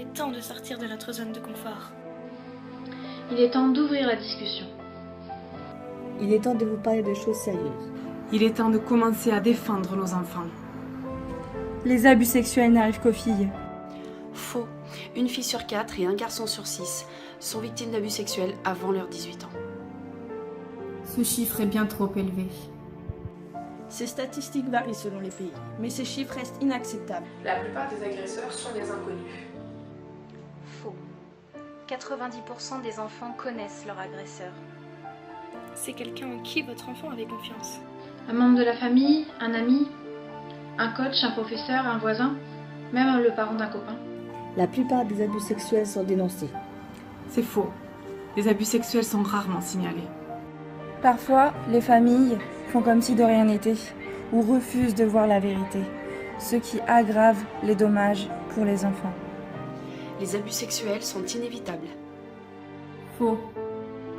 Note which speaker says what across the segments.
Speaker 1: est temps de sortir de notre zone de confort.
Speaker 2: Il est temps d'ouvrir la discussion.
Speaker 3: Il est temps de vous parler de choses sérieuses.
Speaker 4: Il est temps de commencer à défendre nos enfants.
Speaker 5: Les abus sexuels n'arrivent qu'aux filles.
Speaker 6: Faux. Une fille sur 4 et un garçon sur 6 sont victimes d'abus sexuels avant leurs 18 ans.
Speaker 7: Ce chiffre est bien trop élevé.
Speaker 8: Ces statistiques varient selon les pays, mais ces chiffres restent inacceptables.
Speaker 9: La plupart des agresseurs sont des inconnus.
Speaker 10: Faux. 90% des enfants connaissent leur agresseur.
Speaker 1: C'est quelqu'un en qui votre enfant avait confiance.
Speaker 2: Un membre de la famille, un ami, un coach, un professeur, un voisin, même le parent d'un copain.
Speaker 3: La plupart des abus sexuels sont dénoncés.
Speaker 4: C'est faux. Les abus sexuels sont rarement signalés.
Speaker 5: Parfois, les familles font comme si de rien n'était ou refusent de voir la vérité, ce qui aggrave les dommages pour les enfants.
Speaker 6: Les abus sexuels sont inévitables.
Speaker 7: Faux.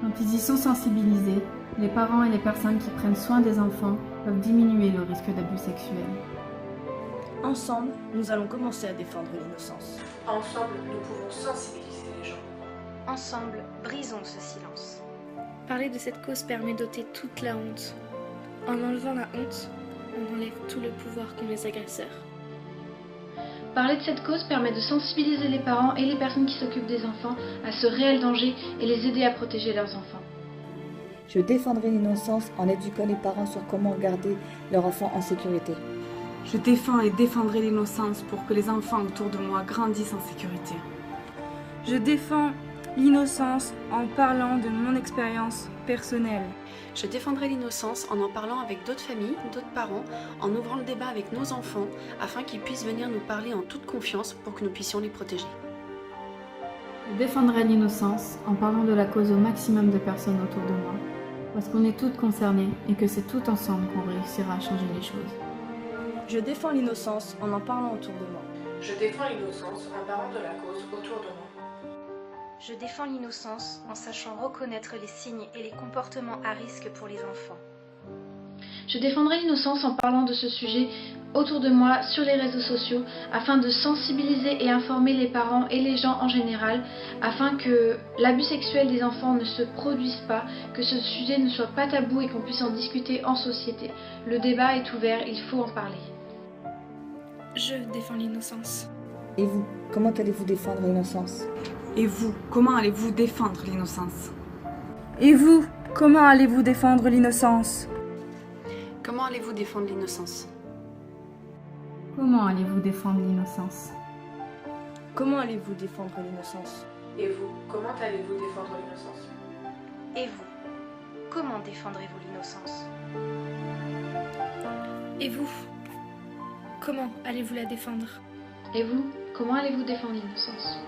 Speaker 7: Quand ils y sont sensibilisés, les parents et les personnes qui prennent soin des enfants peuvent diminuer le risque d'abus sexuels.
Speaker 8: Ensemble, nous allons commencer à défendre l'innocence.
Speaker 9: Ensemble, nous pouvons sensibiliser les gens.
Speaker 10: Ensemble, brisons ce silence.
Speaker 1: Parler de cette cause permet d'ôter toute la honte. En enlevant la honte, on enlève tout le pouvoir qu'ont les agresseurs.
Speaker 2: Parler de cette cause permet de sensibiliser les parents et les personnes qui s'occupent des enfants à ce réel danger et les aider à protéger leurs enfants.
Speaker 3: Je défendrai l'innocence en éduquant les parents sur comment garder leur enfant en sécurité.
Speaker 4: Je défends et défendrai l'innocence pour que les enfants autour de moi grandissent en sécurité.
Speaker 5: Je défends l'innocence en parlant de mon expérience personnelle.
Speaker 6: Je défendrai l'innocence en parlant avec d'autres familles, d'autres parents, en ouvrant le débat avec nos enfants afin qu'ils puissent venir nous parler en toute confiance pour que nous puissions les protéger.
Speaker 7: Je défendrai l'innocence en parlant de la cause au maximum de personnes autour de moi, parce qu'on est toutes concernées et que c'est tout ensemble qu'on réussira à changer les choses.
Speaker 8: Je défends l'innocence en parlant autour de moi.
Speaker 9: Je défends l'innocence en parlant de la cause autour de moi.
Speaker 10: Je défends l'innocence en sachant reconnaître les signes et les comportements à risque pour les enfants.
Speaker 2: Je défendrai l'innocence en parlant de ce sujet autour de moi sur les réseaux sociaux afin de sensibiliser et informer les parents et les gens en général afin que l'abus sexuel des enfants ne se produise pas, que ce sujet ne soit pas tabou et qu'on puisse en discuter en société. Le débat est ouvert, il faut en parler.
Speaker 1: Je défends l'innocence.
Speaker 3: Et vous, comment allez-vous défendre l'innocence?
Speaker 4: Et vous, comment allez-vous défendre l'innocence?
Speaker 5: Et vous, comment allez-vous défendre l'innocence?
Speaker 6: Comment allez-vous défendre l'innocence?
Speaker 7: Comment allez-vous défendre l'innocence?
Speaker 8: Comment allez-vous défendre l'innocence?
Speaker 9: Et vous, comment allez-vous défendre l'innocence?
Speaker 10: Et vous, comment défendrez-vous l'innocence?
Speaker 1: Et vous, comment allez-vous la défendre?
Speaker 2: Et vous, comment allez-vous défendre l'innocence ?